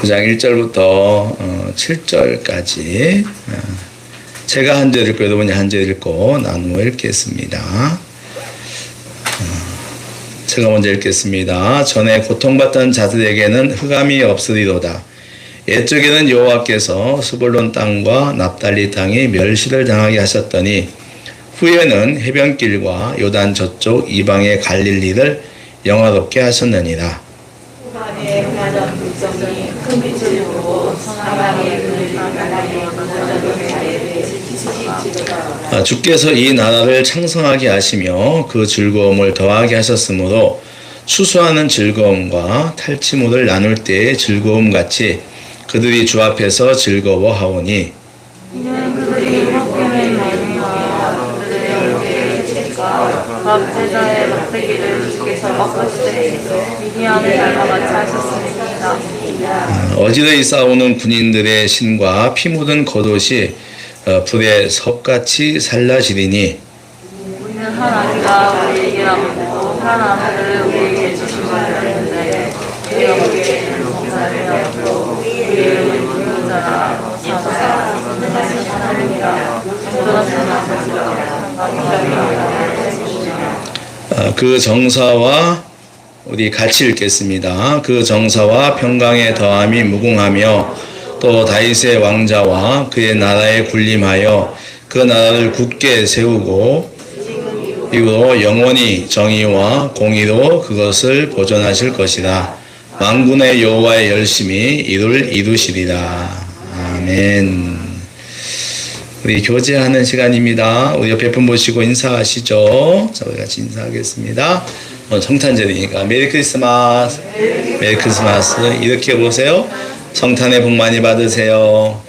9장 1절부터 7절까지 제가 한 절 읽고 여러분이 한 절 읽고 나누어 읽겠습니다. 제가 먼저 읽겠습니다. 전에 고통받던 자들에게는 흑암이 없으리로다. 옛적에는 여호와께서 스불론 땅과 납달리 땅에 멸시를 당하게 하셨더니 후에는 해변길과 요단 저쪽 이방의 갈릴리를 영화롭게 하셨느니라. 주께서 이 나라를 창성하게 하시며 그 즐거움을 더하게 하셨으므로 추수하는 즐거움과 탈취물을 나눌 때의 즐거움 같이 그들이 주 앞에서 즐거워하오니 제자의 막대기를 주께서 바꾸시되 미디안의 날과 같이 하셨습니다. 어지러이 싸우는 군인들의 신과 피 묻은 겉옷이 불에 섭같이 살라지리니 우리는 한 아기가 우리에게 낳고 한 아들을 우리에게 주시고 하였는데 우리가 우리에게 봉사를 하였고 우리의 이름은 기도자라 사사 하나님이라 그 정사와 우리 같이 읽겠습니다. 그 정사와 평강의 더함이 무궁하며 또 다윗의 왕자와 그의 나라에 군림하여 그 나라를 굳게 세우고 이후로 영원히 정의와 공의로 그것을 보존하실 것이다. 만군의 여호와의 열심히 이를 이루시리라. 아멘. 우리 교제하는 시간입니다. 우리 옆에 분 모시고 인사하시죠. 자, 우리 같이 인사하겠습니다. 성탄절이니까 메리 크리스마스. 메리 크리스마스. 이렇게 보세요. 성탄의 복 많이 받으세요.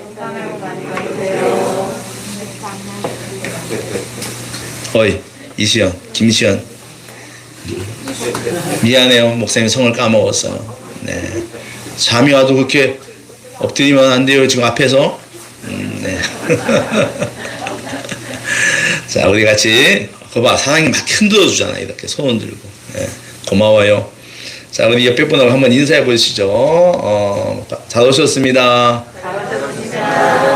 어이, 이시연, 김시연. 미안해요. 목사님 성을 까먹었어요. 네. 잠이 와도 그렇게 엎드리면 안 돼요. 지금 앞에서. 네. 자, 우리 같이, 거봐, 사랑이 막 흔들어 주잖아. 이렇게 손 흔들고. 네. 고마워요. 자, 우리 옆에 분하고 한번 인사해 보시죠. 잘 오셨습니다.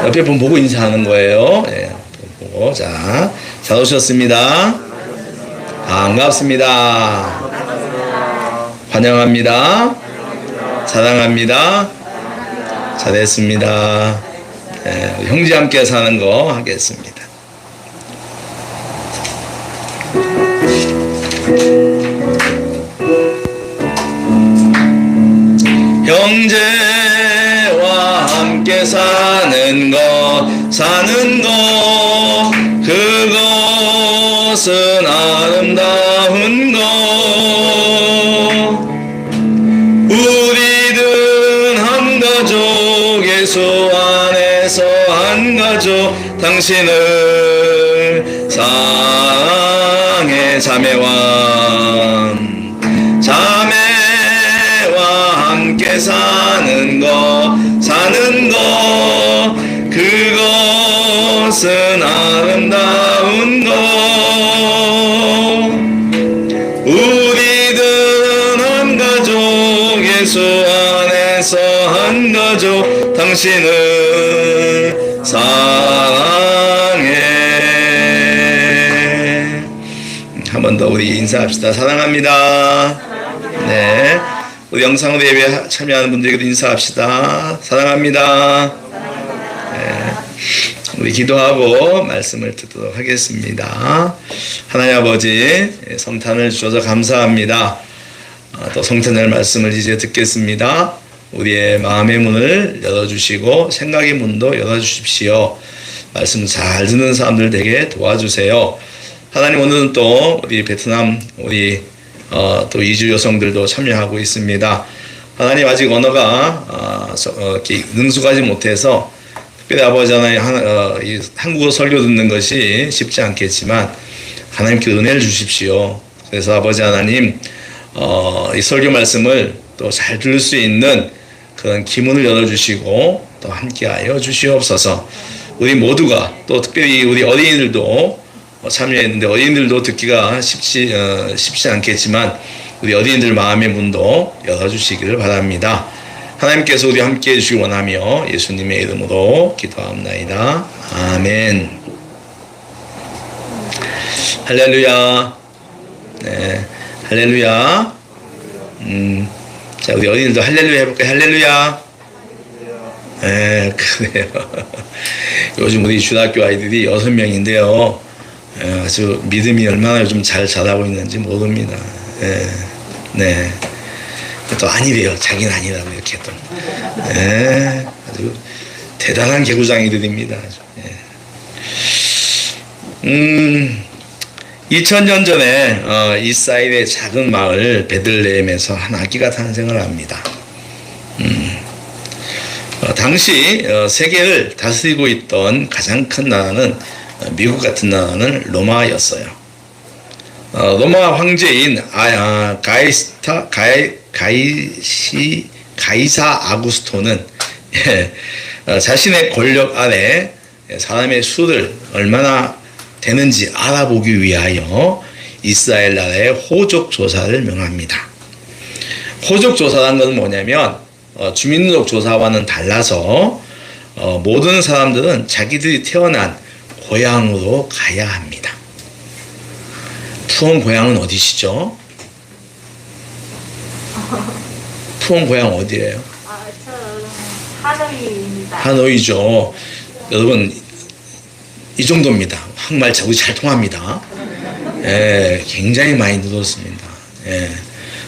옆에 분 보고 인사하는 거예요. 네. 보고. 자, 잘 오셨습니다. 반갑습니다. 환영합니다. 사랑합니다. 잘했습니다. 네, 형제 함께 사는 거 하겠습니다. 형제와 함께 사는 거 그것은 아름다운 거 우리는 한 가족 예수 안에서 한 가족 당신을 사랑해 자매와 함께 사는 거 그것은 아름다운 거 우리는 한 가족 예수 안에서 한 가족 당신을 사랑해. 한 번 더 우리 인사합시다. 사랑합니다. 네. 우리 영상으로 예배 참여하는 분들에게도 인사합시다. 사랑합니다. 네. 우리 기도하고 말씀을 듣도록 하겠습니다. 하나님 아버지, 성탄을 주셔서 감사합니다. 또 성탄절 말씀을 이제 듣겠습니다. 우리의 마음의 문을 열어주시고 생각의 문도 열어주십시오. 말씀 잘 듣는 사람들 되게 도와주세요. 하나님, 오늘은 또 우리 베트남 우리 또 이주 여성들도 참여하고 있습니다. 하나님, 아직 언어가 능숙하지 못해서 특별히 아버지 하나님 한국어 설교 듣는 것이 쉽지 않겠지만 하나님께 은혜를 주십시오. 그래서 아버지 하나님 이 설교 말씀을 또 잘 들을 수 있는 그런 기문을 열어주시고 또 함께하여 주시옵소서. 우리 모두가 또 특별히 우리 어린이들도 참여했는데 어린이들도 듣기가 쉽지 않겠지만 우리 어린이들 마음의 문도 열어주시기를 바랍니다. 하나님께서 우리 함께 해주시기 원하며 예수님의 이름으로 기도합나이다. 아멘. 할렐루야. 네, 할렐루야. 자, 우리 어린이들도 할렐루야 해볼까요? 할렐루야. 네, 그래요. 요즘 우리 중학교 아이들이 6명인데요. 아주 믿음이 얼마나 요즘 잘 자라고 있는지 모릅니다. 네. 또 아니래요. 자기는 아니라고 이렇게 또. 아주 대단한 개구장이들입니다. 2000년 전에 이스라엘의 작은 마을 베들레헴에서 한 아기가 탄생을 합니다. 당시 세계를 다스리고 있던 가장 큰 나라는 미국 같은 나라는 로마였어요. 로마 황제인 가이사 아구스토는 자신의 권력 아래 사람의 수를 얼마나 되는지 알아보기 위하여 이스라엘 나라에 호적 조사를 명합니다. 호적 조사라는 것은 뭐냐면 주민등록 조사와는 달라서 모든 사람들은 자기들이 태어난 고향으로 가야 합니다. 푸원 고향은 어디시죠? 푸원 고향 어디예요? 저는 하노이입니다. 하노이죠. 여러분 이 정도입니다. 한국말 우리 잘 통합니다. 굉장히 많이 늘었습니다.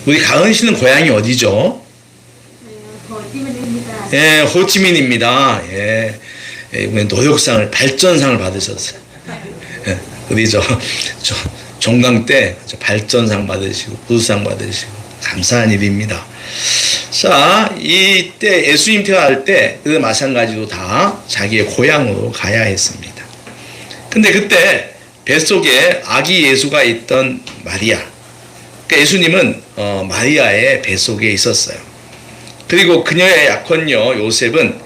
우리 가은 씨는 고향이 어디죠? 호치민입니다. 호치민입니다. 이번에 노역상을 발전상을 받으셨어요. 우리 종강 때 발전상 받으시고 부수상 받으시고 감사한 일입니다. 자, 이때 예수님 태어날 때 마찬가지로 다 자기의 고향으로 가야 했습니다. 근데 그때 뱃속에 아기 예수가 있던 마리아, 그러니까 예수님은 마리아의 뱃속에 있었어요. 그리고 그녀의 약혼녀 요셉은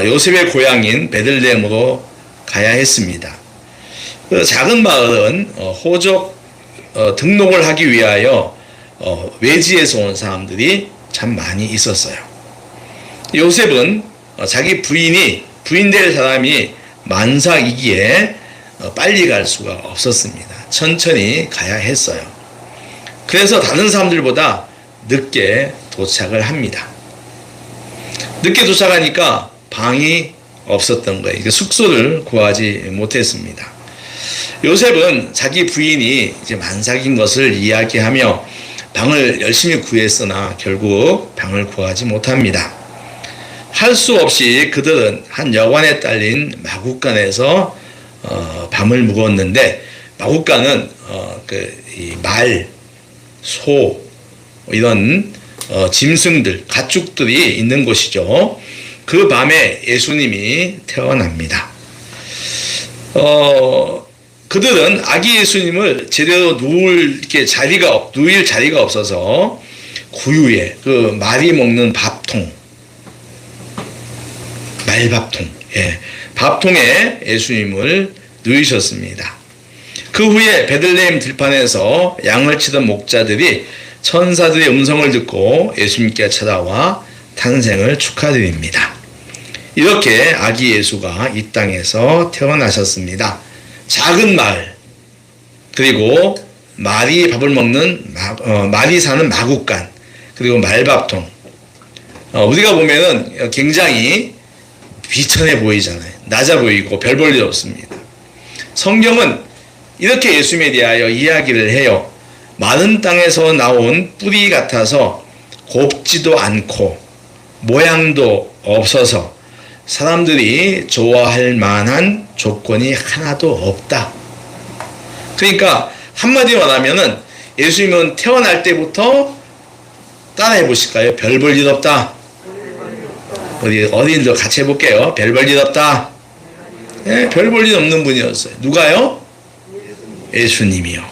요셉의 고향인 베들레헴으로 가야 했습니다. 그 작은 마을은 호적 등록을 하기 위하여 외지에서 온 사람들이 참 많이 있었어요. 요셉은 자기 부인 될 사람이 만삭이기에 빨리 갈 수가 없었습니다. 천천히 가야 했어요. 그래서 다른 사람들보다 늦게 도착을 합니다. 늦게 도착하니까 방이 없었던 거예요. 숙소를 구하지 못했습니다. 요셉은 자기 부인이 이제 만삭인 것을 이야기하며 방을 열심히 구했으나 결국 방을 구하지 못합니다. 할 수 없이 그들은 한 여관에 딸린 마구간에서 밤을 묵었는데, 마구간은 말, 소 이런 짐승들, 가축들이 있는 곳이죠. 그 밤에 예수님이 태어납니다. 그들은 아기 예수님을 제대로 누일 자리가 없어서 구유에 그 말이 먹는 말밥통, 밥통에 예수님을 누이셨습니다. 그 후에 베들레헴 들판에서 양을 치던 목자들이 천사들의 음성을 듣고 예수님께 찾아와 탄생을 축하드립니다. 이렇게 아기 예수가 이 땅에서 태어나셨습니다. 작은 마을, 그리고 말이 밥을 먹는 말이 사는 마구간, 그리고 말밥통. 우리가 보면은 굉장히 비천해 보이잖아요. 낮아 보이고 별 볼 일 없습니다. 성경은 이렇게 예수님에 대하여 이야기를 해요. 마른 땅에서 나온 뿌리 같아서 곱지도 않고 모양도 없어서 사람들이 좋아할 만한 조건이 하나도 없다. 그러니까 한마디로 말하면은 예수님은 태어날 때부터 따라해 보실까요? 별 볼 일 없다. 우리 어린이들 같이 해볼게요. 별 볼 일 없다. 별 볼 일 없는 분이었어요. 누가요? 예수님이요.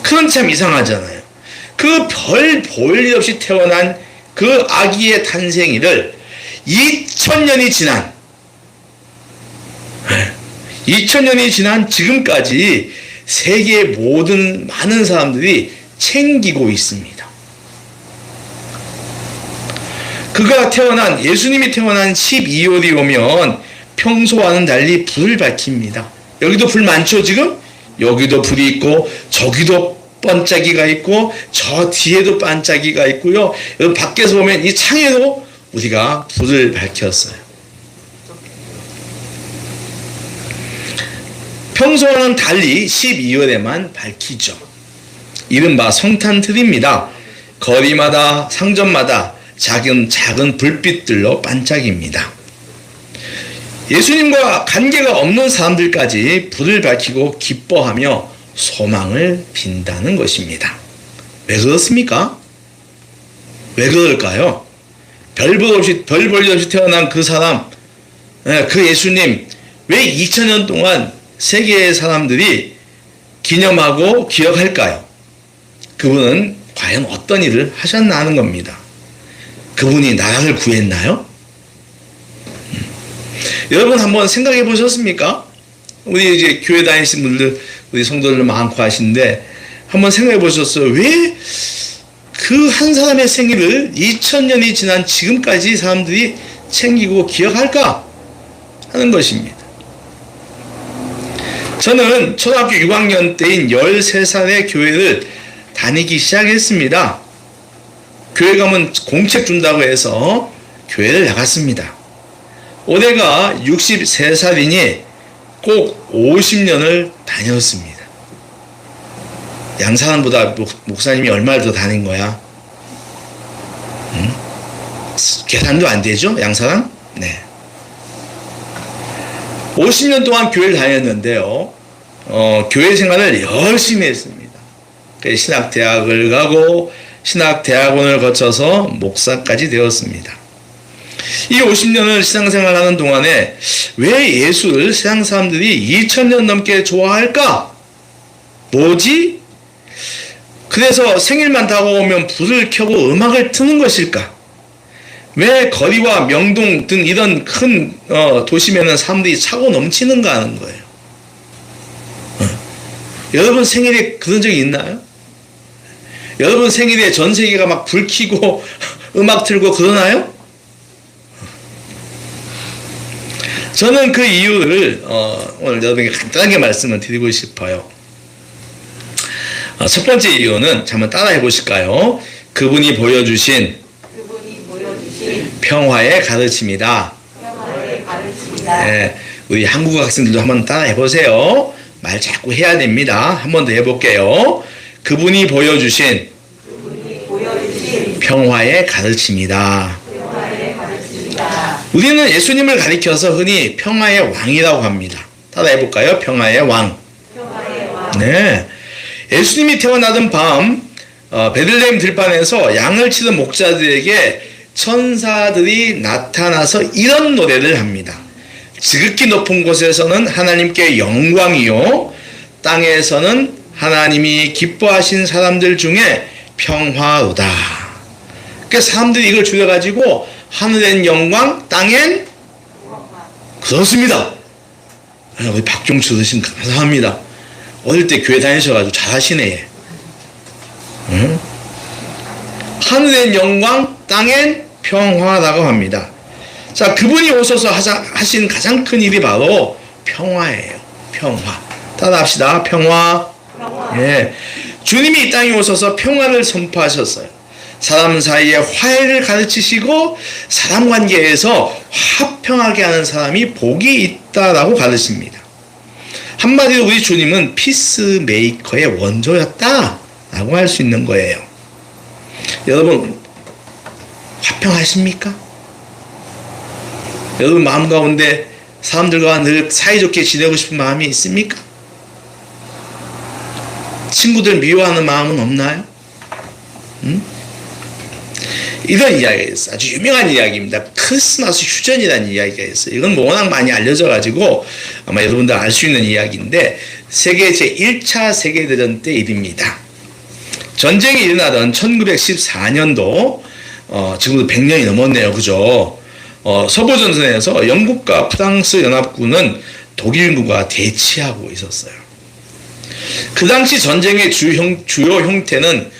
그건 참 이상하잖아요. 그 별 볼 일 없이 태어난 그 아기의 탄생일을 2000년이 지난 지금까지 세계의 모든 많은 사람들이 챙기고 있습니다. 예수님이 태어난 12월이 오면 평소와는 달리 불을 밝힙니다. 여기도 불 많죠, 지금? 여기도 불이 있고, 저기도 반짝이가 있고, 저 뒤에도 반짝이가 있고요. 여기 밖에서 보면 이 창에도 우리가 불을 밝혔어요. 평소와는 달리 12월에만 밝히죠. 이른바 성탄틀입니다. 거리마다 상점마다 작은 불빛들로 반짝입니다. 예수님과 관계가 없는 사람들까지 불을 밝히고 기뻐하며 소망을 빈다는 것입니다. 왜 그렇습니까? 왜 그럴까요? 별 볼 일 없이 태어난 그 사람, 그 예수님, 왜 2000년 동안 세계의 사람들이 기념하고 기억할까요? 그분은 과연 어떤 일을 하셨나 하는 겁니다. 그분이 나라를 구했나요? 여러분 한번 생각해 보셨습니까? 우리 이제 교회 다니신 분들, 우리 성도들 많고 하신데 한번 생각해 보셨어요? 왜 그 한 사람의 생일을 2000년이 지난 지금까지 사람들이 챙기고 기억할까 하는 것입니다. 저는 초등학교 6학년 때인 13살의 교회를 다니기 시작했습니다. 교회 가면 공책 준다고 해서 교회를 나갔습니다. 올해가 63살이니 꼭 50년을 다녔습니다. 양사람보다 목사님이 얼마나 더 다닌 거야? 응? 계산도 안 되죠? 양사람? 네. 50년 동안 교회를 다녔는데요. 교회 생활을 열심히 했습니다. 신학대학을 가고 신학대학원을 거쳐서 목사까지 되었습니다. 이 50년을 신앙생활하는 동안에 왜 예수를 세상 사람들이 2000년 넘게 좋아할까? 뭐지? 그래서 생일만 다가오면 불을 켜고 음악을 트는 것일까? 왜 거리와 명동 등 이런 큰 도심에는 사람들이 차고 넘치는가 하는 거예요. 여러분 생일에 그런 적이 있나요? 여러분 생일에 전 세계가 막 불 켜고 음악 틀고 그러나요? 저는 그 이유를 오늘 여러분에게 간단하게 말씀을 드리고 싶어요. 첫 번째 이유는 한번 따라해 보실까요? 그분이 보여주신 평화의 가르침이다. 네, 우리 한국어 학생들도 한번 따라해 보세요. 말 자꾸 해야 됩니다. 한 번 더 해볼게요. 그분이 보여주신 평화의 가르침이다. 우리는 예수님을 가리켜서 흔히 평화의 왕이라고 합니다. 따라해 볼까요? 평화의 왕. 네. 예수님이 태어나던 밤 베들레헴 들판에서 양을 치던 목자들에게 천사들이 나타나서 이런 노래를 합니다. 지극히 높은 곳에서는 하나님께 영광이요, 땅에서는 하나님이 기뻐하신 사람들 중에 평화로다. 그러니까 사람들이 이걸 줄여가지고 하늘엔 영광, 땅엔 그렇습니다. 우리 박종수 어르신 감사합니다. 어릴 때 교회 다니셔가지고 잘하시네. 응? 하늘엔 영광, 땅엔 평화라고 합니다. 자, 그분이 오셔서 하신 가장 큰 일이 바로 평화예요. 평화. 따라합시다. 평화. 예. 주님이 이 땅에 오셔서 평화를 선포하셨어요. 사람 사이에 화해를 가르치시고 사람 관계에서 화평하게 하는 사람이 복이 있다라고 가르칩니다. 한마디로 우리 주님은 피스메이커의 원조였다라고 할 수 있는 거예요. 여러분 화평하십니까? 여러분 마음 가운데 사람들과 늘 사이좋게 지내고 싶은 마음이 있습니까? 친구들 미워하는 마음은 없나요? 응? 이런 이야기가 있어요. 아주 유명한 이야기입니다. 크리스마스 휴전이라는 이야기가 있어요. 이건 뭐 워낙 많이 알려져가지고 아마 여러분들 알 수 있는 이야기인데 세계 제1차 세계대전 때 일입니다. 전쟁이 일어나던 1914년도 지금도 100년이 넘었네요. 그죠? 서부전선에서 영국과 프랑스 연합군은 독일군과 대치하고 있었어요. 그 당시 전쟁의 주요 형태는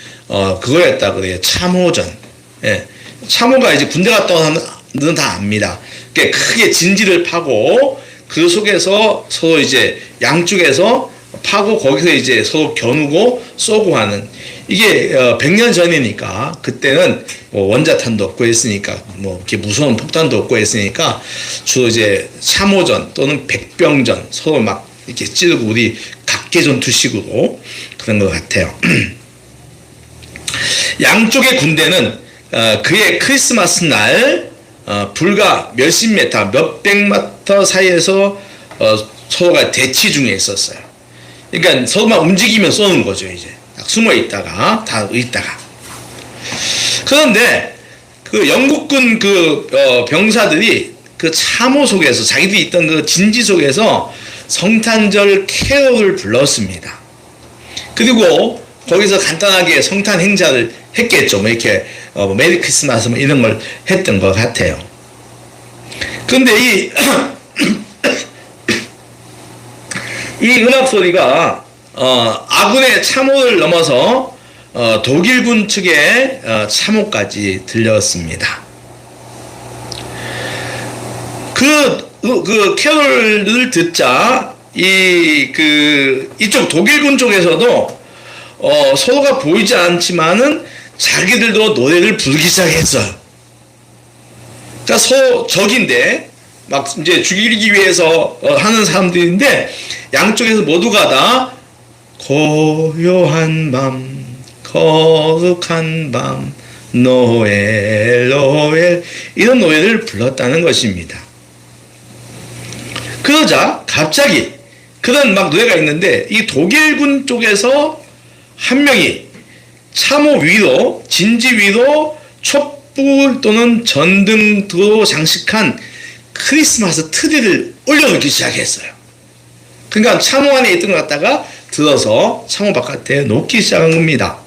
그거였다 그래요. 참호전. 예. 참호가 이제 군대 갔다 온 사람들은 다 압니다. 크게 진지를 파고 그 속에서 서로 이제 양쪽에서 파고 거기서 이제 서로 겨누고 쏘고 하는, 이게 100년 전이니까 그때는 뭐 원자탄도 없고 했으니까 뭐 이렇게 무서운 폭탄도 없고 했으니까 주로 이제 참호전 또는 백병전, 서로 막 이렇게 찌르고 우리 각계전투식으로 그런 것 같아요. 양쪽의 군대는 그의 크리스마스 날 불과 몇십 미터, 몇백 미터 사이에서 서로가 대치 중에 있었어요. 그러니까 서로만 움직이면 쏘는 거죠. 이제 숨어 있다가 다 있다가. 그런데 그 영국군 병사들이 그 참호 속에서 자기들이 있던 그 진지 속에서 성탄절 캐롤을 불렀습니다. 그리고 거기서 간단하게 성탄 행사를 했겠죠. 뭐 이렇게 메리 크리스마스 뭐 이런 걸 했던 것 같아요. 그런데 이 음악 소리가 아군의 참호를 넘어서 독일군 측의 참호까지 들렸습니다. 그 캐롤을 듣자 이쪽 독일군 쪽에서도 서로가 보이지 않지만은 자기들도 노래를 부르기 시작했어요. 그러니까 적인데 막 이제 죽이기 위해서 하는 사람들인데 양쪽에서 모두가 다 고요한 밤, 거룩한 밤, 노엘, 노엘 이런 노래를 불렀다는 것입니다. 그러자 갑자기 그런 막 노래가 있는데 이 독일군 쪽에서 한 명이 참호 위로, 진지 위로 촛불 또는 전등으로 장식한 크리스마스 트리를 올려놓기 시작했어요. 그러니까 참호 안에 있던 걸 갖다가 들어서 참호 바깥에 놓기 시작한 겁니다.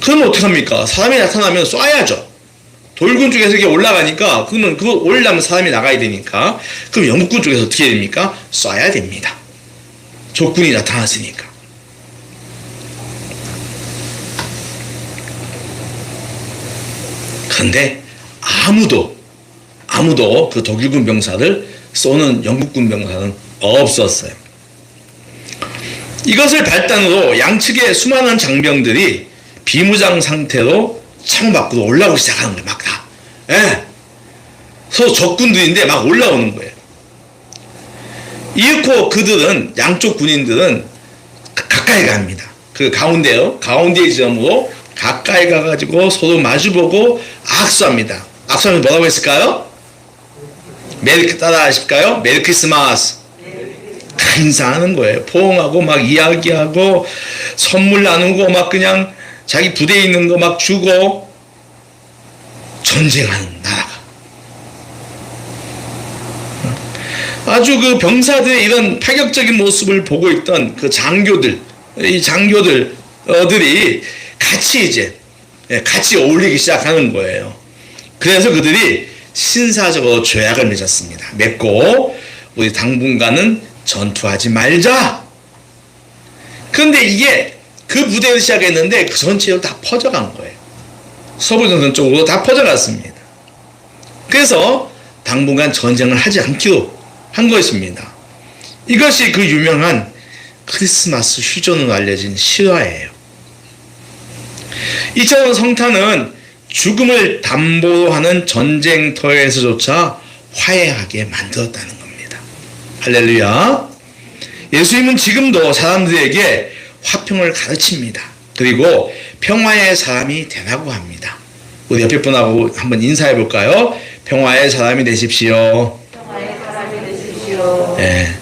그러면 어떡합니까? 사람이 나타나면 쏴야죠. 독일군 쪽에서 이렇게 올라가니까 그러면 그거 올라면 사람이 나가야 되니까, 그럼 영국군 쪽에서 어떻게 됩니까? 쏴야 됩니다. 적군이 나타났으니까. 그런데 아무도 그 독일군 병사를 쏘는 영국군 병사는 없었어요. 이것을 발단으로 양측의 수많은 장병들이 비무장 상태로 창 밖으로 올라오기 시작하는 거예요. 막 다. 예. 서로 적군들인데 막 올라오는 거예요. 이윽고 그들은, 양쪽 군인들은 가까이 갑니다. 그 가운데 지점으로 가까이 가가지고 서로 마주보고 악수합니다. 악수하면 뭐라고 했을까요? 따라 하실까요? 메리 크리스마스. 인사하는 거예요. 포옹하고 막 이야기하고 선물 나누고 막 그냥 자기 부대에 있는 거 막 주고 전쟁하는 나라가. 아주 그 병사들의 이런 파격적인 모습을 보고 있던 그 이 장교들이 같이 어울리기 시작하는 거예요. 그래서 그들이 신사적으로 조약을 맺고 우리 당분간은 전투하지 말자. 그런데 이게 그 부대에서 시작했는데 그 전체로 다 퍼져간 거예요. 서부전선 쪽으로 다 퍼져갔습니다. 그래서 당분간 전쟁을 하지 않기로 한 것입니다. 이것이 그 유명한 크리스마스 휴전으로 알려진 실화예요. 이처럼 성탄은 죽음을 담보로 하는 전쟁터에서조차 화해하게 만들었다는 겁니다. 할렐루야. 예수님은 지금도 사람들에게 화평을 가르칩니다. 그리고 평화의 사람이 되라고 합니다. 우리 옆에 분하고 한번 인사해 볼까요? 평화의 사람이 되십시오. 평화의 사람이 되십시오. 네.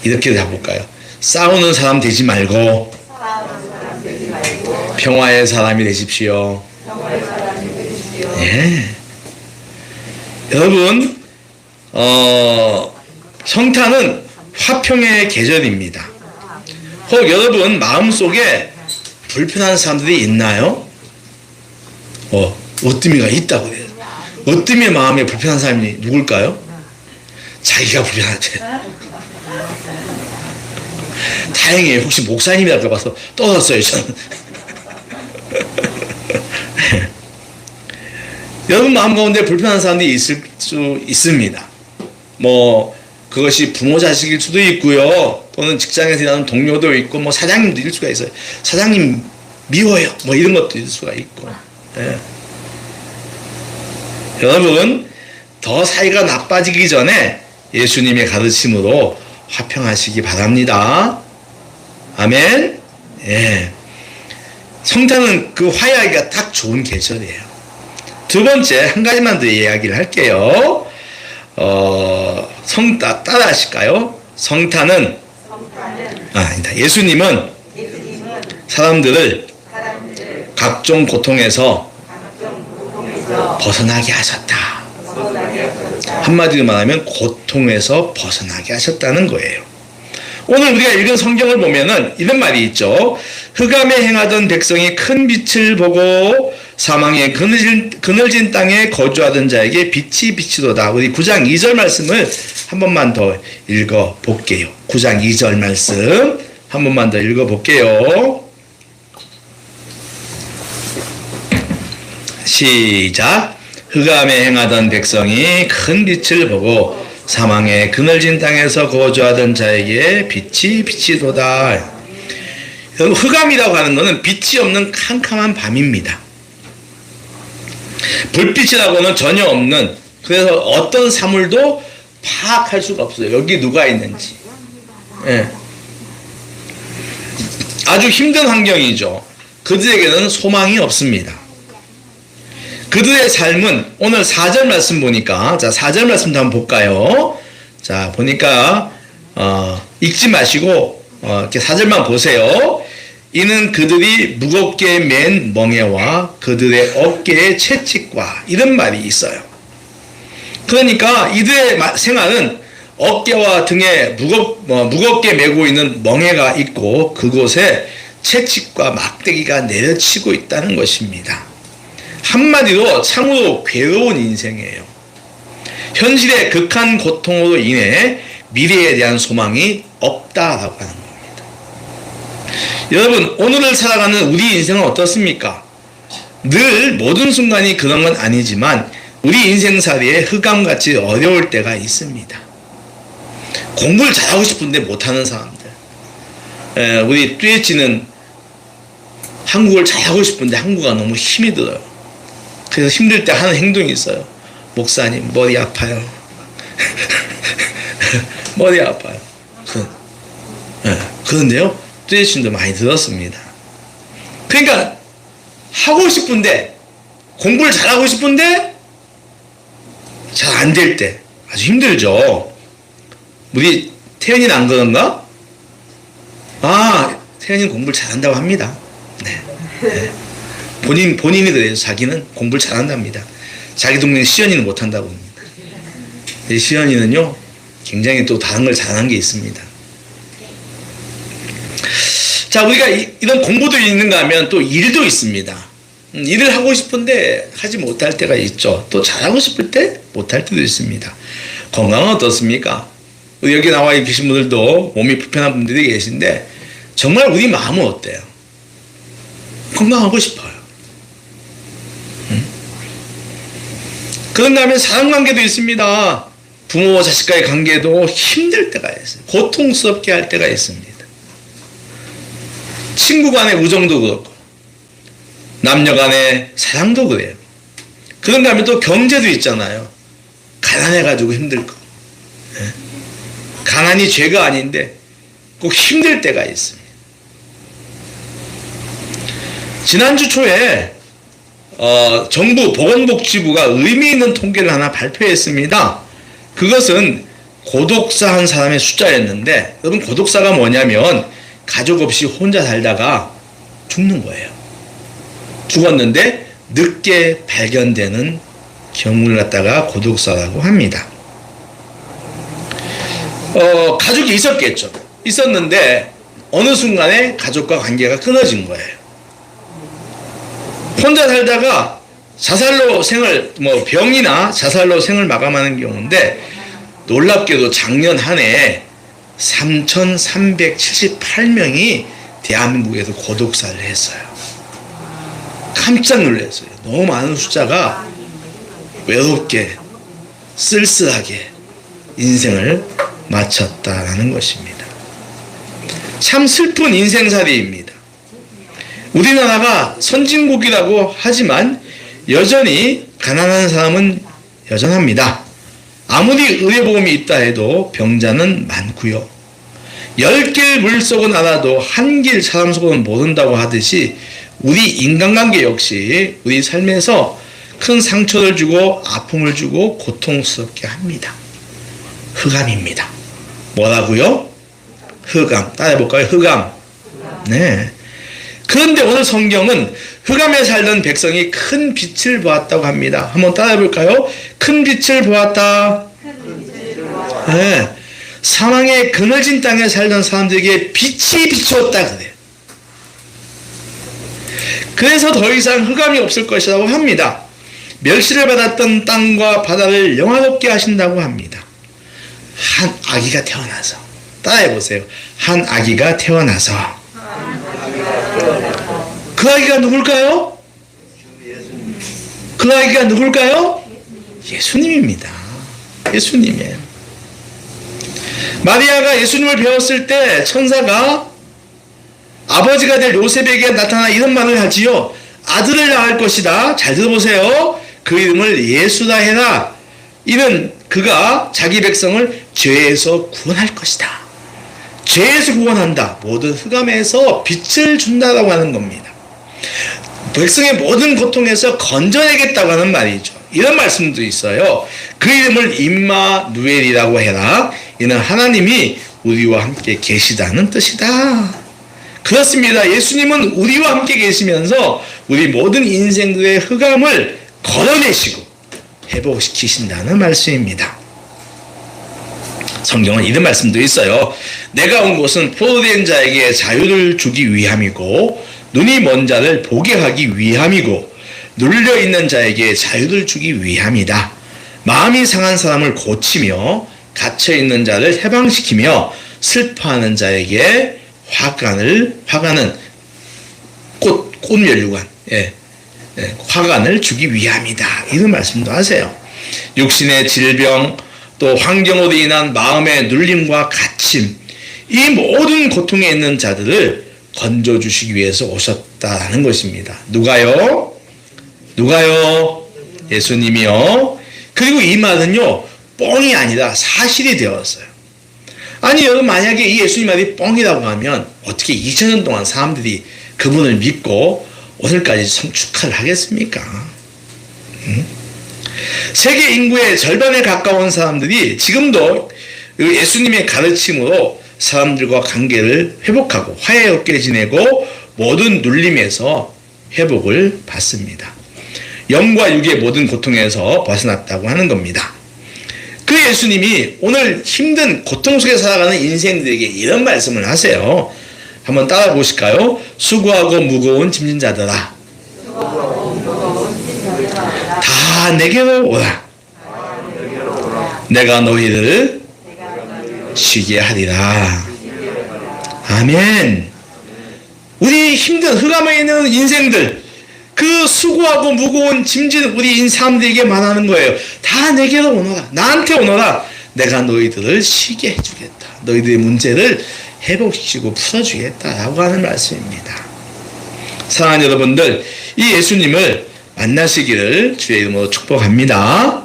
이렇게 해볼까요? 싸우는 사람 되지 말고 평화의 사람이 되십시오. 예. 여러분, 성탄은 화평의 계절입니다. 혹 여러분 마음속에 불편한 사람들이 있나요? 어뜸이가 있다고 해요. 어뜸의 마음에 불편한 사람이 누굴까요? 자기가 불편하대. 다행이에요. 혹시 목사님이라고 봐서 떠났어요, 저는. 여러분 마음 가운데 불편한 사람들이 있을 수 있습니다. 뭐 그것이 부모 자식일 수도 있고요. 또는 직장에서 일하는 동료도 있고 뭐 사장님도 일 수가 있어요. 사장님 미워요. 뭐 이런 것도 있을 수가 있고. 예. 여러분 더 사이가 나빠지기 전에 예수님의 가르침으로 화평하시기 바랍니다. 아멘. 예. 성탄은 그 화해하기가 딱 좋은 계절이에요. 두 번째 한 가지만 더 이야기를 할게요. 따라 하실까요? 성탄은 아니다. 예수님은 사람들을 각종 고통에서 벗어나게 하셨다. 한마디로 말하면 고통에서 벗어나게 하셨다는 거예요. 오늘 우리가 읽은 성경을 보면은 이런 말이 있죠. 흑암에 행하던 백성이 큰 빛을 보고 사망의 그늘진 땅에 거주하던 자에게 빛이 비치도다. 우리 9장 2절 말씀을 한 번만 더 읽어 볼게요. 9장 2절 말씀 한 번만 더 읽어 볼게요. 시작. 흑암에 행하던 백성이 큰 빛을 보고 사망의 그늘진 땅에서 거주하던 자에게 빛이 비치도다. 흑암이라고 하는 것은 빛이 없는 캄캄한 밤입니다. 불빛이라고는 전혀 없는, 그래서 어떤 사물도 파악할 수가 없어요. 여기 누가 있는지. 예. 아주 힘든 환경이죠. 그들에게는 소망이 없습니다. 그들의 삶은 오늘 4절 말씀 보니까, 자 4절 말씀도 한번 볼까요? 자 보니까 읽지 마시고 이렇게 4절만 보세요. 이는 그들이 무겁게 맨 멍에와 그들의 어깨의 채찍과, 이런 말이 있어요. 그러니까 이들의 생활은 어깨와 등에 무겁게 메고 있는 멍에가 있고 그곳에 채찍과 막대기가 내려치고 있다는 것입니다. 한마디로 참으로 괴로운 인생이에요. 현실의 극한 고통으로 인해 미래에 대한 소망이 없다라고 하는 겁니다. 여러분, 오늘을 살아가는 우리 인생은 어떻습니까? 늘 모든 순간이 그런 건 아니지만 우리 인생살이에 흑암같이 어려울 때가 있습니다. 공부를 잘하고 싶은데 못하는 사람들. 우리 뚜엣지는 한국어를 잘하고 싶은데 한국어가 너무 힘이 들어요. 그래서 힘들 때 하는 행동이 있어요. 목사님, 머리 아파요. 머리 아파요. 그런데요, 뚜엣신도 많이 들었습니다. 그러니까 하고 싶은데, 공부를 잘하고 싶은데 잘 안 될 때 아주 힘들죠. 우리 태연이는 안 그런가? 태연이는 공부를 잘한다고 합니다. 네. 본인이 그래요. 자기는 공부를 잘한답니다. 자기 동생 시연이는 못한다고 합니다. 시연이는요, 굉장히 또 다른 걸 잘하는 게 있습니다. 자, 우리가 이런 공부도 있는가 하면 또 일도 있습니다. 일을 하고 싶은데 하지 못할 때가 있죠. 또 잘하고 싶을 때 못할 때도 있습니다. 건강은 어떻습니까? 여기 나와 계신 분들도 몸이 불편한 분들이 계신데 정말 우리 마음은 어때요? 건강하고 싶어요. 그런 다음에 사람관계도 있습니다. 부모와 자식과의 관계도 힘들 때가 있어요. 고통스럽게 할 때가 있습니다. 친구 간의 우정도 그렇고 남녀 간의 사랑도 그래요. 그런 다음에 또 경제도 있잖아요. 가난해가지고 힘들 거. 가난이 죄가 아닌데 꼭 힘들 때가 있습니다. 지난주 초에 정부 보건복지부가 의미 있는 통계를 하나 발표했습니다. 그것은 고독사 한 사람의 숫자였는데, 여러분 고독사가 뭐냐면 가족 없이 혼자 살다가 죽는 거예요. 죽었는데 늦게 발견되는 경우를 갖다가 고독사라고 합니다. 가족이 있었겠죠. 있었는데 어느 순간에 가족과 관계가 끊어진 거예요. 혼자 살다가 자살로 병이나 자살로 생을 마감하는 경우인데, 놀랍게도 작년 한 해 3,378명이 대한민국에서 고독사를 했어요. 깜짝 놀랐어요. 너무 많은 숫자가 외롭게 쓸쓸하게 인생을 마쳤다라는 것입니다. 참 슬픈 인생살이입니다. 우리나라가 선진국이라고 하지만 여전히 가난한 사람은 여전합니다. 아무리 의료보험이 있다 해도 병자는 많고요. 10길 물속은 알아도 한 길 사람 속은 모른다고 하듯이 우리 인간관계 역시 우리 삶에서 큰 상처를 주고 아픔을 주고 고통스럽게 합니다. 흑암입니다. 뭐라고요? 흑암. 따라해볼까요? 흑암. 네. 그런데 오늘 성경은 흑암에 살던 백성이 큰 빛을 보았다고 합니다. 한번 따라해볼까요? 큰 빛을 보았다. 네. 사망의 그늘진 땅에 살던 사람들에게 빛이 비추었다 그래요. 그래서 더 이상 흑암이 없을 것이라고 합니다. 멸시를 받았던 땅과 바다를 영화롭게 하신다고 합니다. 한 아기가 태어나서, 따라해보세요. 한 아기가 태어나서. 그 아기가 누굴까요? 그 아기가 누굴까요? 예수님입니다. 예수님이에요. 마리아가 예수님을 배웠을 때 천사가 아버지가 될 요셉에게 나타나 이런 말을 하지요. 아들을 낳을 것이다. 잘 들어보세요. 그 이름을 예수라 해라. 이는 그가 자기 백성을 죄에서 구원할 것이다. 죄에서 구원한다. 모든 흑암에서 빛을 준다라고 하는 겁니다. 백성의 모든 고통에서 건져내겠다고 하는 말이죠. 이런 말씀도 있어요. 그 이름을 임마누엘이라고 해라. 이는 하나님이 우리와 함께 계시다는 뜻이다. 그렇습니다. 예수님은 우리와 함께 계시면서 우리 모든 인생들의 흑암을 걸어내시고 회복시키신다는 말씀입니다. 성경은 이런 말씀도 있어요. 내가 온 곳은 포로된 자에게 자유를 주기 위함이고 눈이 먼 자를 보게 하기 위함이고 눌려있는 자에게 자유를 주기 위함이다. 마음이 상한 사람을 고치며 갇혀있는 자를 해방시키며 슬퍼하는 자에게 화관은 꽃면류관, 화관을 주기 위함이다. 이런 말씀도 하세요. 육신의 질병, 또 환경으로 인한 마음의 눌림과 갇힘, 이 모든 고통에 있는 자들을 건져주시기 위해서 오셨다는 것입니다. 누가요? 예수님이요. 그리고 이 말은요, 뻥이 아니라 사실이 되었어요. 아니, 여러분, 만약에 이 예수님 말이 뻥이라고 하면 어떻게 2000년 동안 사람들이 그분을 믿고 오늘까지 성축화를 하겠습니까? 세계 인구의 절반에 가까운 사람들이 지금도 예수님의 가르침으로 사람들과 관계를 회복하고 화해롭게 지내고 모든 눌림에서 회복을 받습니다. 영과 육의 모든 고통에서 벗어났다고 하는 겁니다. 그 예수님이 오늘 힘든 고통 속에 살아가는 인생들에게 이런 말씀을 하세요. 한번 따라 보실까요? 수고하고 무거운 짐진 자들아, 다 내게로 오라. 내가 너희를 쉬게 하리라. 아멘. 우리 힘든 흑암에 있는 인생들, 그 수고하고 무거운 짐진 우리 사람들에게 말하는 거예요. 다 내게로 오너라. 나한테 오너라. 내가 너희들을 쉬게 해주겠다. 너희들의 문제를 회복시키고 풀어주겠다라고 하는 말씀입니다. 사랑하는 여러분들, 이 예수님을 만나시기를 주의 이름으로 축복합니다.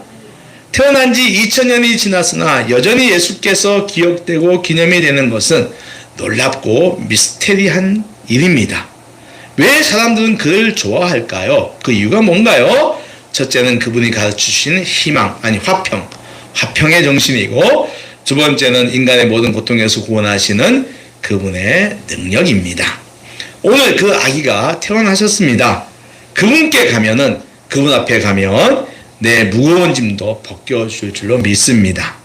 태어난 지 2000년이 지났으나 여전히 예수께서 기억되고 기념이 되는 것은 놀랍고 미스테리한 일입니다. 왜 사람들은 그를 좋아할까요? 그 이유가 뭔가요? 첫째는 그분이 가르치신 희망, 아니 화평의 정신이고, 두 번째는 인간의 모든 고통에서 구원하시는 그분의 능력입니다. 오늘 그 아기가 태어나셨습니다. 그분께 가면은, 그분 앞에 가면 내 무거운 짐도 벗겨줄 줄로 믿습니다.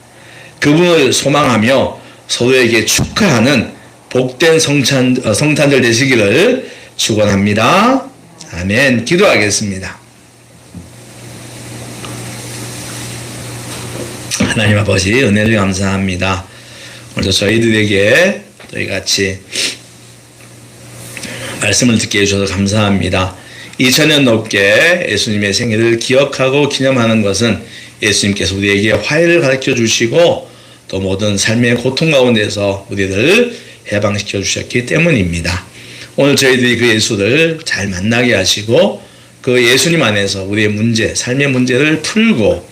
그분을 소망하며 서로에게 축하하는 복된 성탄절 되시기를 축원합니다. 아멘. 기도하겠습니다. 하나님 아버지, 은혜를 감사합니다. 오늘도 저희들에게 저희 같이 말씀을 듣게 해주셔서 감사합니다. 2000년 넘게 예수님의 생일을 기억하고 기념하는 것은 예수님께서 우리에게 화해를 가르쳐 주시고 또 모든 삶의 고통 가운데서 우리들을 해방시켜 주셨기 때문입니다. 오늘 저희들이 그 예수를 잘 만나게 하시고 그 예수님 안에서 우리의 문제, 삶의 문제를 풀고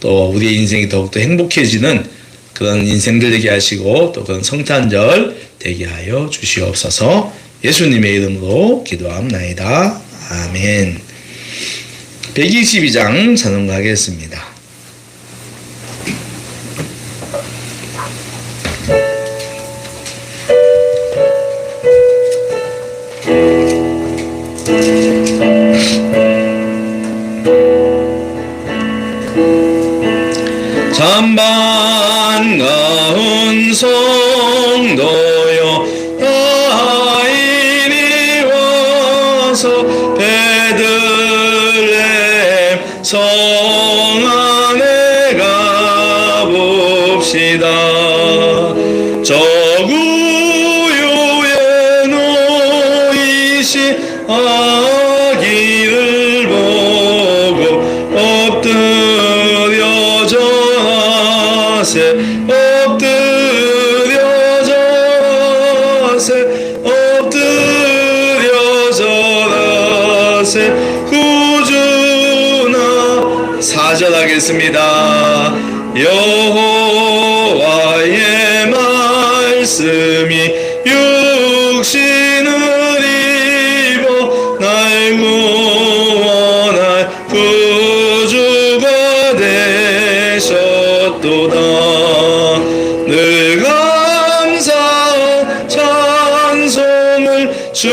또 우리의 인생이 더욱더 행복해지는 그런 인생들 되게 하시고 또 그런 성탄절 되게 하여 주시옵소서. 예수님의 이름으로 기도합나이다. 아멘. 122장 찬송가하겠습니다. 참 반가운 성도여 다 이리 와서 베들레헴 성 안에 가봅시다. 저 구유에 놓이신 아기를 보고 엎드려 전하세 엎드려 전하세 구주나 사절하겠습니다. 여호와의 말씀이 육신을 입어 날 구원할 구주가 되셨도다. 늘 감사한 찬송을 주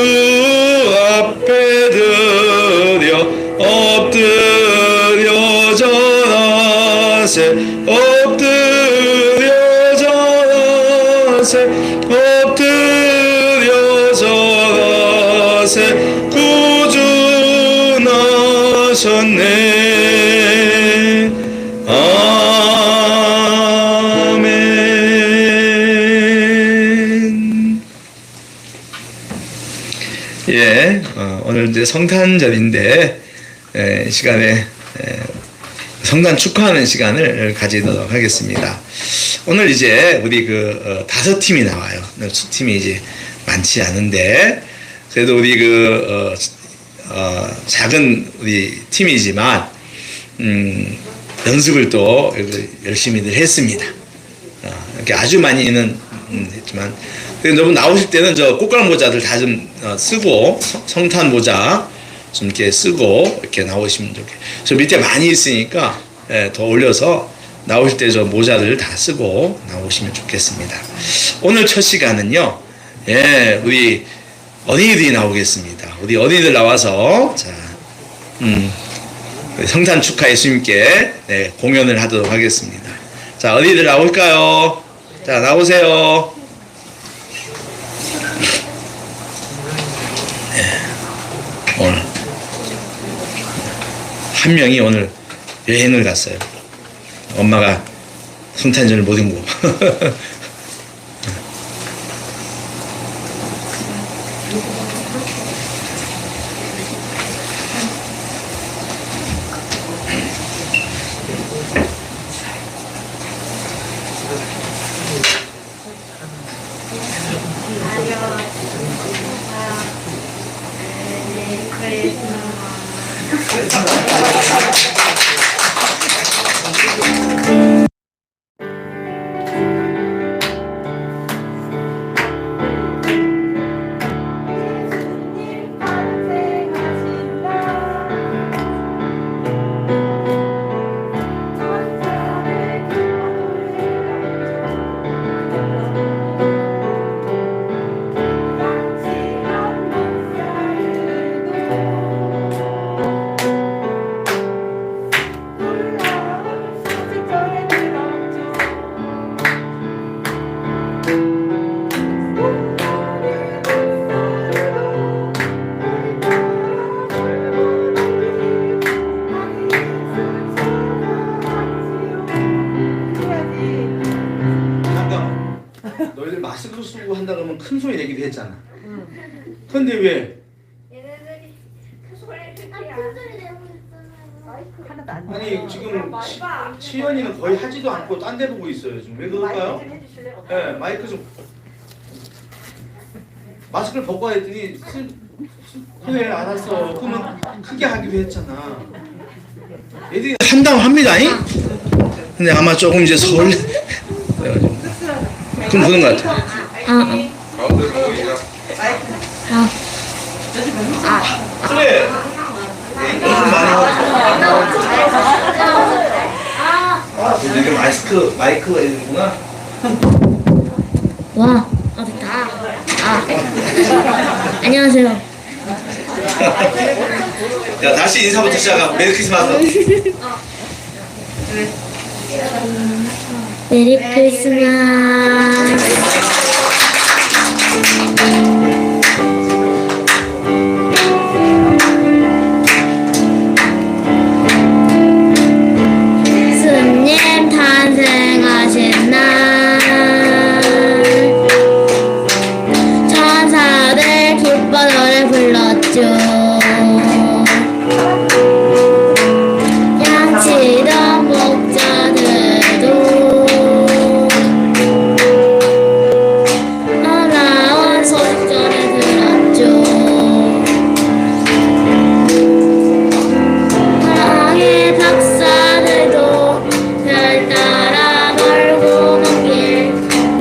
앞에 드려 엎드려 전하세 엎드려 전하세 구주 나셨네. 아멘. 예, 오늘 이제 성탄절인데 시간에 성탄 축하하는 시간을 가지도록 하겠습니다. 오늘 이제 우리 그 5팀이 나와요. 수팀이 이제 많지 않은데 그래도 우리 작은 우리 팀이지만 연습을 또 열심히들 했습니다. 이렇게 아주 많이는 했지만 여러분 나오실 때는 저 꽃가루 모자들 다 좀 쓰고 성탄 모자 좀 이렇게 쓰고 이렇게 나오시면 좋겠어요. 저 밑에 많이 있으니까 더 올려서 나오실 때 저 모자를 다 쓰고 나오시면 좋겠습니다. 오늘 첫 시간은요, 우리 어린이들이 나오겠습니다. 우리 어린이들 나와서 자, 성탄 축하 예수님께 공연을 하도록 하겠습니다. 자, 어린이들 나올까요? 자, 나오세요. 오늘 한 명이 오늘 여행을 갔어요. 엄마가 성탄절을 못 인고. 마스크 쓰고 한다 그러면 큰 소리 내기도 했잖아. 근데 왜? 얘네들이 그 소리를 아니 지금 치연이는 거의 하지도 않고 딴 데 보고 있어요. 지금 왜 그럴까요? 네, 마이크 좀 마스크를 벗고 했더니 그래 알았어. 그러면 크게 하기로 했잖아. 애들이 한다합니다잉. 근데 아마 조금 이제 설레. 그래가지고. 그럼 그런 것 같아. 그래. 너무 많이 하고. 근데 이게 마이크가 있는구나. 와, 됐다. 안녕하세요. 야, 다시 인사부터 시작하고 메리 크리스마스. 메리 크리스마스. 예수님 탄생하신 날 천사들 기뻐 노래 불렀죠. 양치던 목자들도 놀라운 소식 전해 들었죠. 사랑의 박사들도 별 따라 멀고 먼 길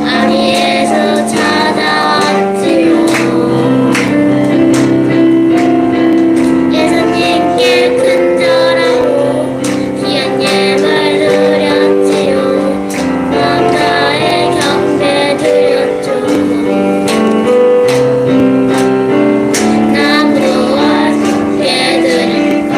아리에서 찾아왔지요. 예수님께 큰절하고 귀한 예물 드렸지요. 남자의 경배 드렸죠. 나무와 함께 드릴까.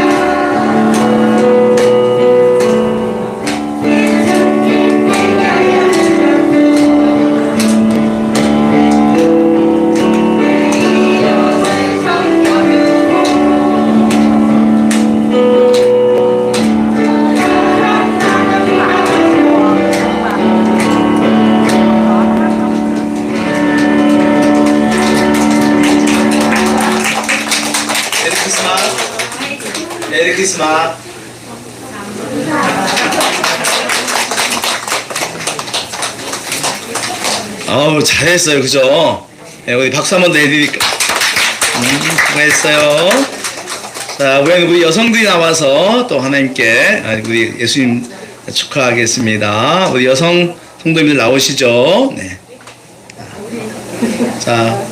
메리 크리스마스. 메리 크리스마스. 아우 잘했어요, 그죠? 네, 우리 박수 한 번 더 해드릴까? 수고했어요. 자, 우리 여성들이 나와서 또 하나님께 우리 예수님 축하하겠습니다. 우리 여성 성도님들 나오시죠? 네. 자,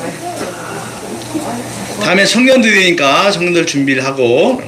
다음에 청년들이니까 청년들 준비를 하고.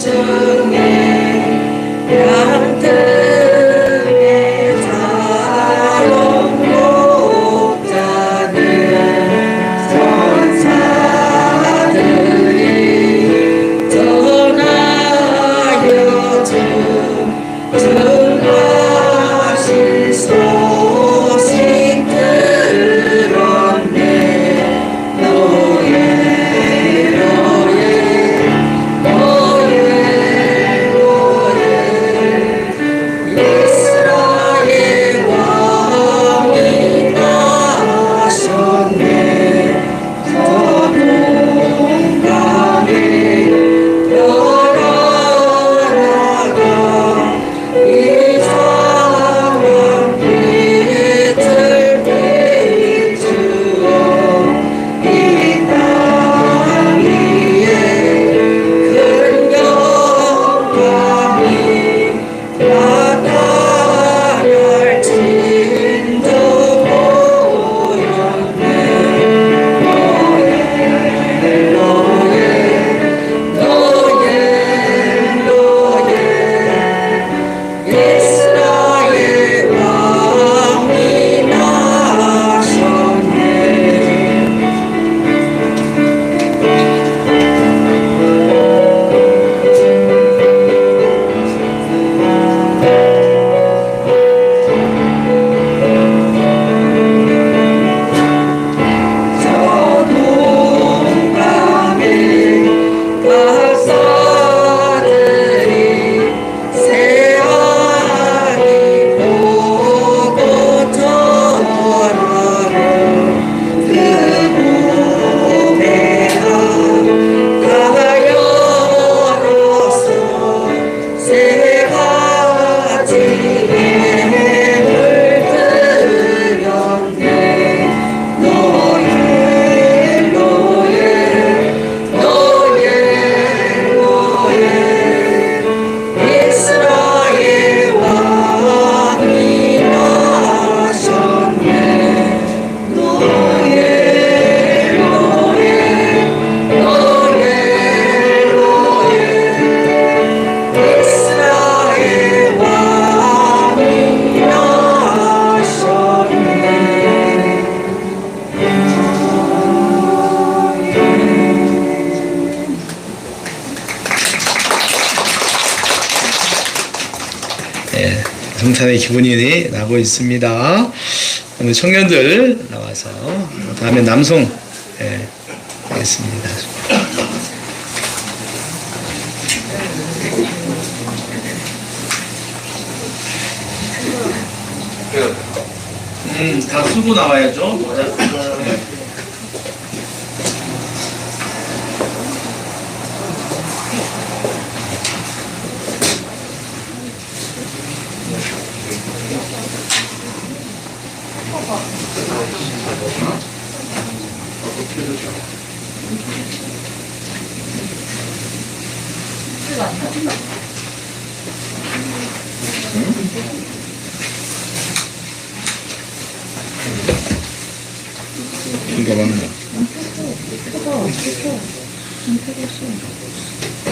한밤중에 양들 성탄의 기분이 나고 있습니다. 오늘 청년들 나와서 다음에 남성 하겠습니다. 다 쓰고 나와야죠. 이거 맞나?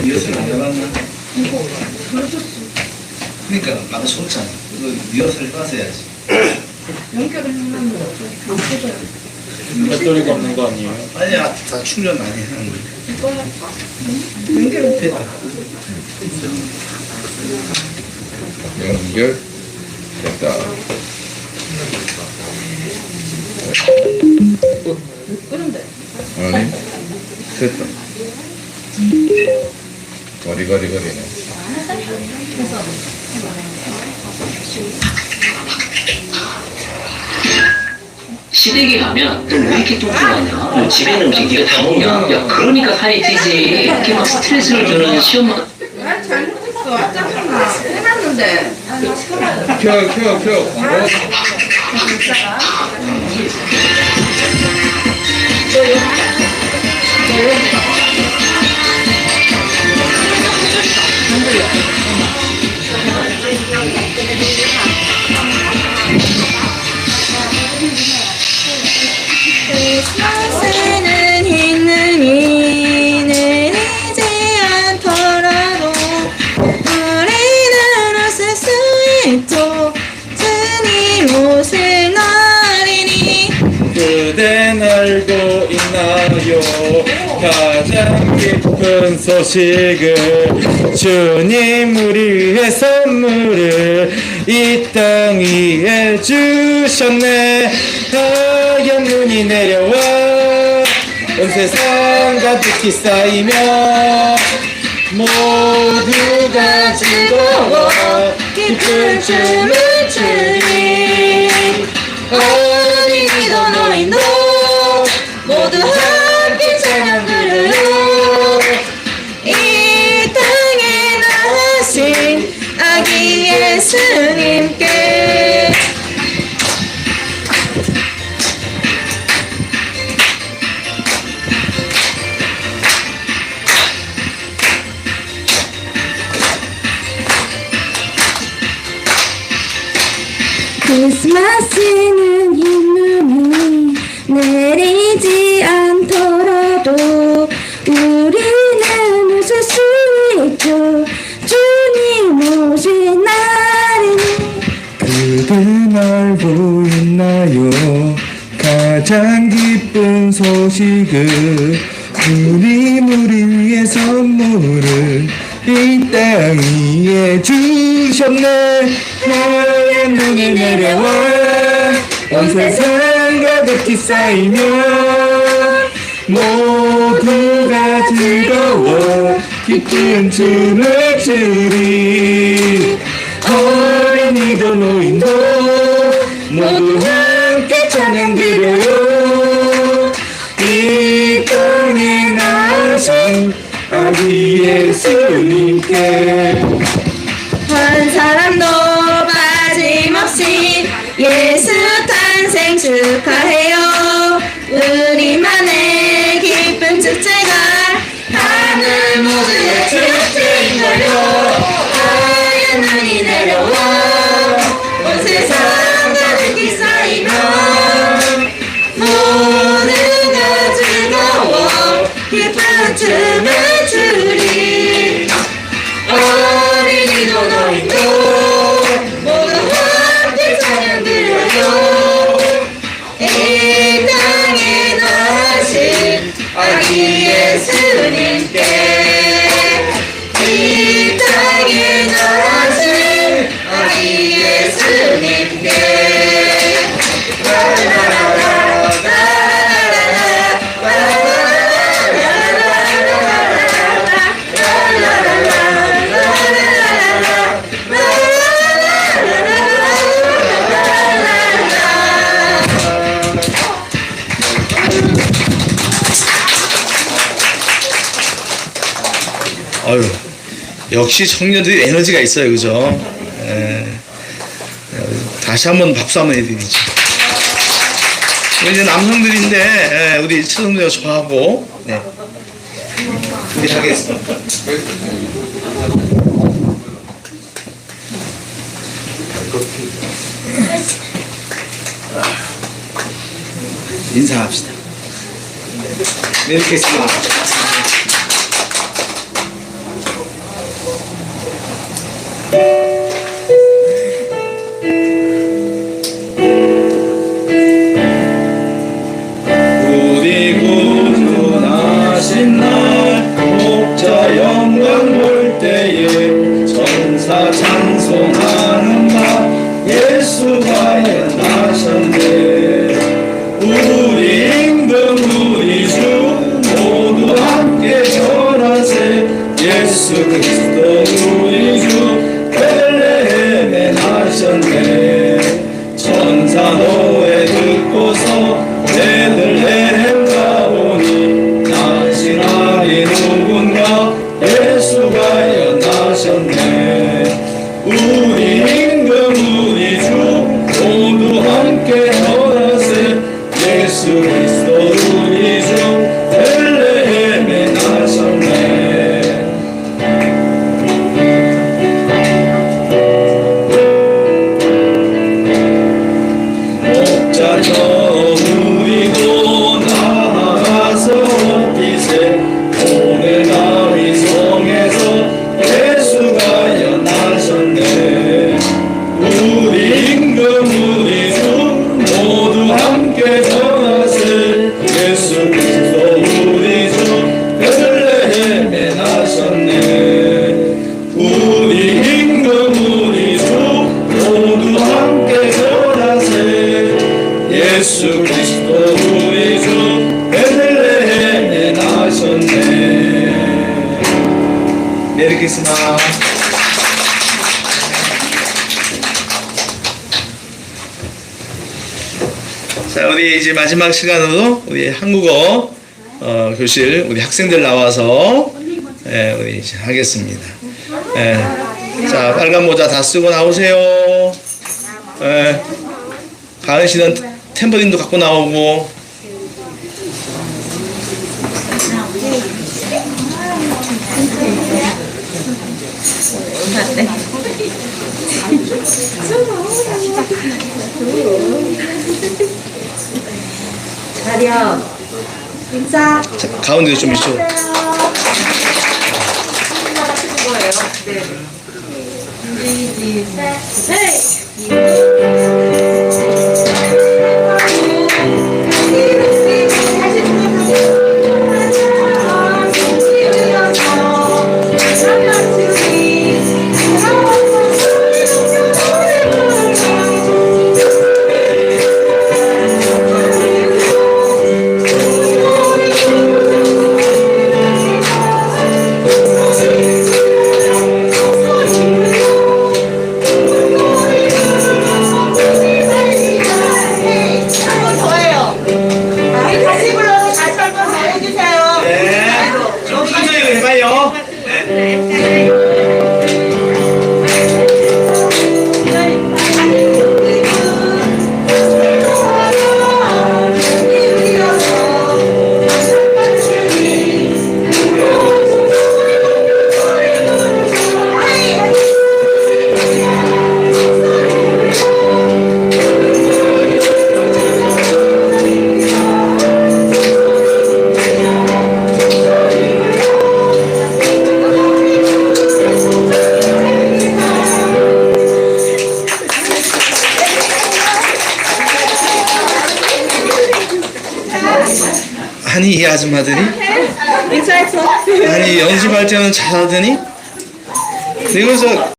리허설 안 해봤나? 그러니까 아까 좋잖아. 이거 리허설 해봐서 해야지. 배터리가 없는 거 아니에요? 아니야, 다 충전 많이 하는 거야. 됐다. 연결 됐다. 아니 됐다. 거리네. 시댁에 가면 너 왜 이렇게 뚱뚱하냐? 집에 있는 음식 네가 다 먹냐? 야 그러니까 살이 찌지. 이렇게 막 스트레스를 주는 시엄마. 잘못했어. 짜증나. 해놨는데. 켜. 광고. 크리스마스는 있느니 내리지 않더라도 우리는 웃을 수 있죠. 주님 오실 날이니. 그댄 알고 있나요? 가장 기쁜 소식을 주님 우리 위해 선물을 이 땅 위에 주셨네. 하얀 눈이 내려와 온 세상 가득히 쌓이며 모두가 즐거워 기쁜 춤을 추니 어린이도 노인도 모두 함께 찬양 드려요. 이 땅에 나신 아기 예수님께. 크리스마스는 있느니 내리지 않더라도 우리는 웃을 수 있죠. 주님 오신 날이니. 그댄 알고 있나요? 가장 기쁜 소식을 주님 우리 위해 선물을 이 땅 위에 주셨네. 하얀 눈이 내려와 온 세상 가득히 쌓이며 모두가 즐거워 기쁜 춤을 추리 어린이도 노인도 모두 함께 찬양 드려요. 이 땅에 나신 아기 예수님께. 한 사람도 빠짐없이 예수 탄생 축하해요. 우리만의 기쁜 축제가 하늘 모두의 축제인걸요. 하얀 눈이 내려와 온 세상 가득히 쌓이며 모두가 즐거워 기쁜 춤을 추리 어린이도 노인도 모두 함께 찬양 드려요. 이 땅에 나신 아기 예수님께. 이 땅에 나신 아기 예수님께. 아유, 역시 청년들이 에너지가 있어요, 그죠? 예. 다시 한번 박수 한번 해드리죠. 이제 남성들인데, 예, 우리 처음부터 좋아하고, 네. 우리 하겠습니다. 인사합시다. 네, 이렇게 했습니다. 우리 구원하신 날 목자 영광 볼 때에 천사 찬송하는 날 예수가 연하셨네. 우리 임금 우리 주 모두 함께 전하세. 예수 그리스도 우리 주 벨레헴에 나셨네. 천사 노래 듣고서 베들레헴 가보니 나시나리 누군가 예수가 연하셨네. 우리 임금 우리 주 모두 함께 전하세. 예수 그리스도 우리 주 벨레헴에 나셨네. 목자처럼 누리고 나아가서 빛에 오늘 나의 성에서 예수가 연하셨네. 우리 임금 우리 주 모두 함께 전하세. 예수 그리스도 우리 주 베들레헴에 나셨네. 우리 임금 우리 주 모두 함께 전하세. 예수 그리스도 우리 주 베들레헴에 나셨네. 메리 크리스마스. 자, 우리 이제 마지막 시간으로 우리 한국어 교실 우리 학생들 나와서 우리 이제 하겠습니다. 자, 빨간 모자 다 쓰고 나오세요. 가은 씨는 탬버린도 갖고 나오고. 자리야. 인사. 자, 가운데 좀 있어. 좀 천천히 해봐요. 아니 이 아줌마들이 인사했어. 아니 연습할 때는 잘하더니 이거 저